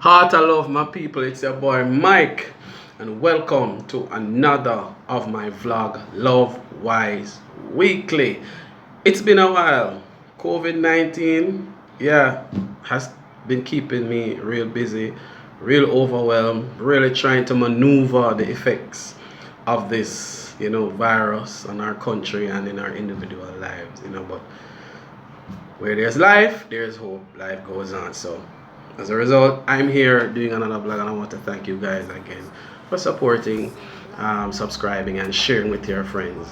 Heart of love, my people, it's your boy Mike, and welcome to another of my vlog, Lovewise Weekly. It's been a while. COVID-19, has been keeping me real busy, real overwhelmed, really trying to maneuver the effects of this, virus on our country and in our individual lives, but where there's life, there's hope. Life goes on. So as a result, I'm here doing another vlog, and I want to thank you guys again for supporting, subscribing, and sharing with your friends.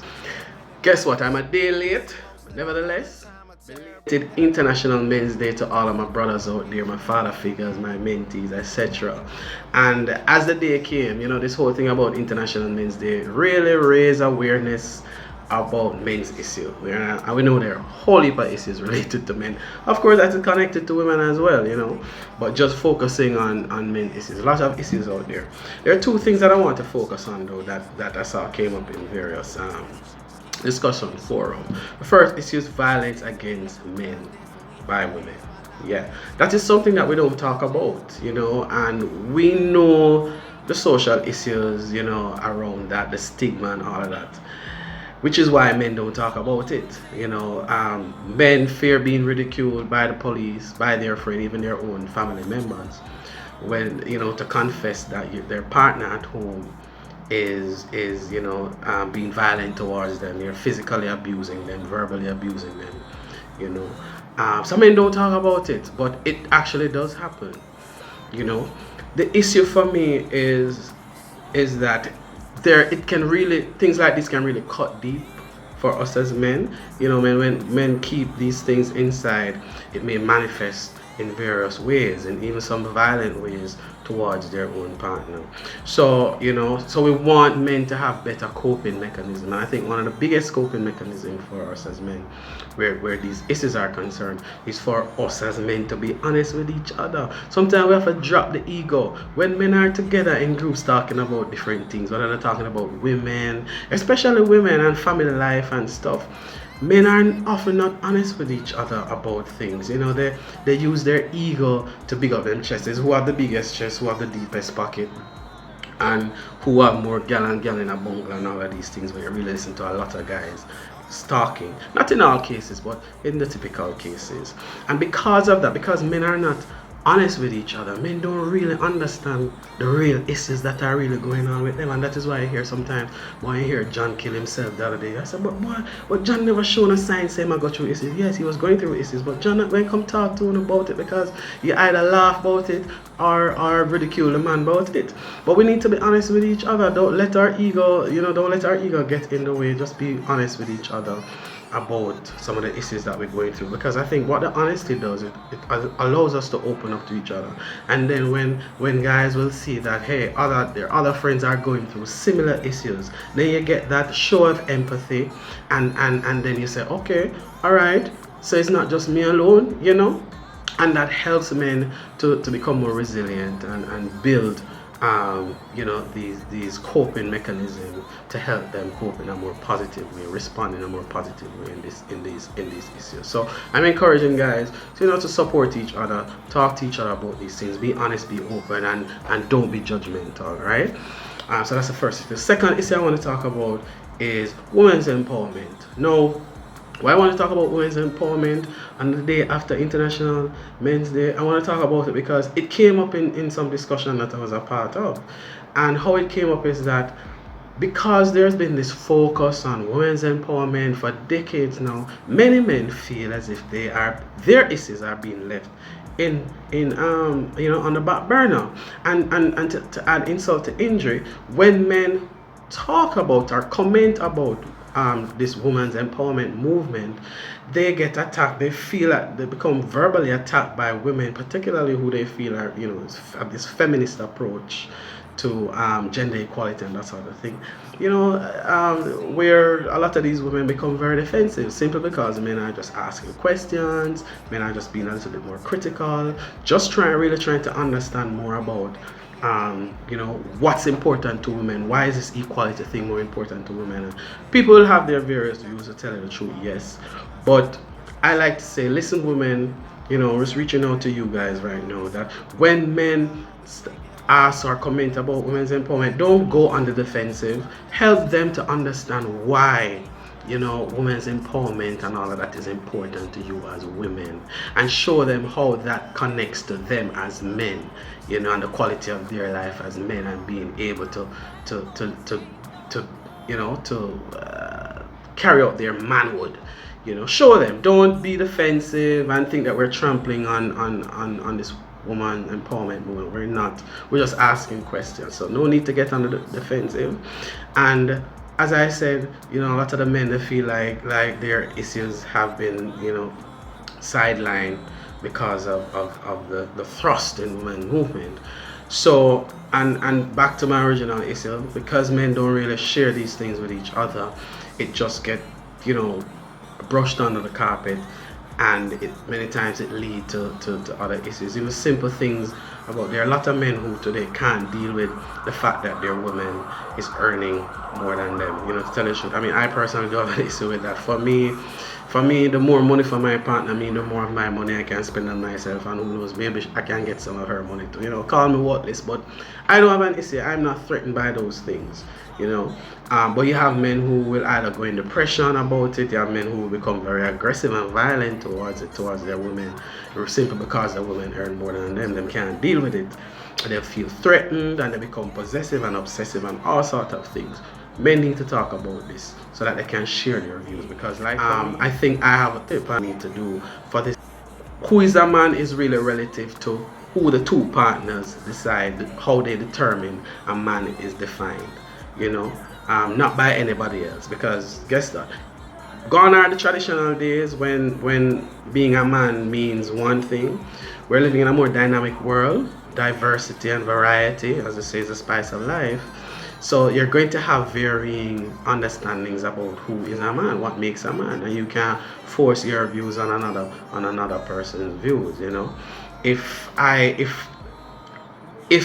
Guess what? I'm a day late, but nevertheless, belated International Men's Day to all of my brothers out there, my father figures, my mentees, etc. And as the day came, this whole thing about International Men's Day really raised awareness about men's issue. And we know there are a whole heap of issues related to men. Of course, that's connected to women as well, but just focusing on men's issues. A lot of issues out there. There are two things that I want to focus on, though, that I saw came up in various discussion forum. The first issue is violence against men by women. Yeah, that is something that we don't talk about, and we know the social issues, around that, the stigma and all of that, which is why men don't talk about it. Men fear being ridiculed by the police, by their friend, even their own family members, when to confess that their partner at home is being violent towards them. You're physically abusing them, verbally abusing them. Some men don't talk about it, but it actually does happen. The issue for me is that things like this can really cut deep for us as men. When men keep these things inside, it may manifest in various ways, and even some violent ways towards their own partner. So we want men to have better coping mechanism. And I think one of the biggest coping mechanisms for us as men, where these issues are concerned, is for us as men to be honest with each other. Sometimes we have to drop the ego. When men are together in groups talking about different things, whether they're talking about women, especially women and family life and stuff, men are often not honest with each other about things. They use their ego to big up them chests. Who have the biggest chest, who have the deepest pocket, and who have more gal in a bungalow and all of these things, where you really listen to a lot of guys stalking. Not in all cases, but in the typical cases. And because of that, because men are not honest with each other, men don't really understand the real issues that are really going on with them. And that is why I hear sometimes, when I hear John kill himself the other day, I said, but John never shown a sign saying I got through issues. Yes, he was going through issues, but John not going to come talk to him about it, because you either laugh about it or ridicule the man about it. But we need to be honest with each other. Don't let our ego get in the way. Just be honest with each other about some of the issues that we're going through, because I think what the honesty does, it allows us to open up to each other. And then when guys will see that, hey, their other friends are going through similar issues, then you get that show of empathy, and then you say, okay, all right, so it's not just me alone, and that helps men to become more resilient and build these coping mechanisms to help them cope in a more positive way, respond in a more positive way in these issues. So I'm encouraging guys to support each other, talk to each other about these things, be honest, be open, and don't be judgmental, right? So that's the first issue. The second issue I want to talk about is women's empowerment. Now, why I want to talk about women's empowerment on the day after International Men's Day, I want to talk about it because it came up in some discussion that I was a part of. And how it came up is that because there's been this focus on women's empowerment for decades now, many men feel as if their issues are being left on the back burner. And to add insult to injury, when men talk about or comment about this women's empowerment movement, they get attacked. They feel like they become verbally attacked by women, particularly who they feel are, have this feminist approach to gender equality and that sort of thing. Where a lot of these women become very defensive simply because men are just asking questions, men are just being a little bit more critical, just really trying to understand more about what's important to women. Why is this equality thing more important to women? And people will have their various views, to tell you the truth, yes. But I like to say, listen, women, just reaching out to you guys right now that when men ask or comment about women's empowerment, don't go on the defensive. Help them to understand why women's empowerment and all of that is important to you as women, and show them how that connects to them as men, and the quality of their life as men, and being able to carry out their manhood. Show them. Don't be defensive and think that we're trampling on this woman empowerment movement. We're not. We're just asking questions. So no need to get on the defensive. And as I said, a lot of the men, they feel like their issues have been, sidelined because of the thrust in women movement. So and back to my original issue, because men don't really share these things with each other, it just get brushed under the carpet, and many times it leads to other issues. Even simple things about, there are a lot of men who today can't deal with the fact that their woman is earning more than them. To tell you the truth, I mean, I personally do have an issue with that. For me, the more money for my partner, the more of my money I can spend on myself, and who knows, maybe I can get some of her money too. Call me worthless, but I don't have an issue. I'm not threatened by those things. But you have men who will either go in depression about it. You have men who will become very aggressive and violent towards their women, simply because the women earn more than them. They can't deal with it. They feel threatened, and they become possessive and obsessive and all sorts of things. Men need to talk about this so that they can share their views, because I think I have a tip I need to do for this. Who is a man is really relative to who the two partners decide, how they determine a man is defined. Not by anybody else, because guess that, gone are the traditional days when being a man means one thing. We're living in a more dynamic world. Diversity and variety, as they say, is the spice of life. So you're going to have varying understandings about who is a man, what makes a man, and you can't force your views on another person's views. If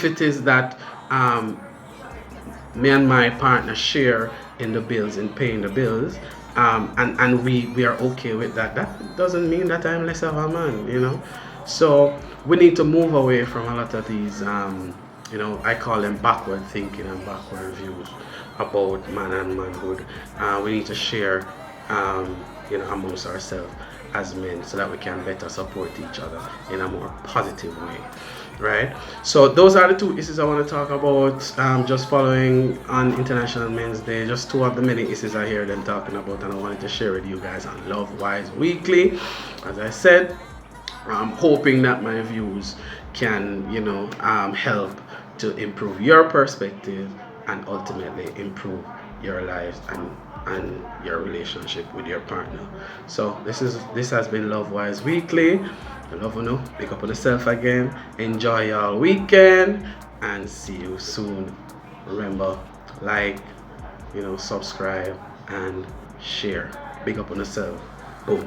it is that me and my partner share in the bills, in paying the bills, and we are okay with that, that doesn't mean that I'm less of a man. So we need to move away from a lot of these I call them backward thinking and backward views about man and manhood. We need to share amongst ourselves as men, so that we can better support each other in a more positive way. Right? So those are the two issues I want to talk about, just following on International Men's Day. Just two of the many issues I hear them talking about, and I wanted to share with you guys on Lovewise Weekly. As I said, I'm hoping that my views can help to improve your perspective, and ultimately improve your lives and your relationship with your partner. So this has been Lovewise Weekly. I love you. Pick up on yourself again. Enjoy your weekend, and see you soon. Remember, like, subscribe and share. Big up on yourself. Boom.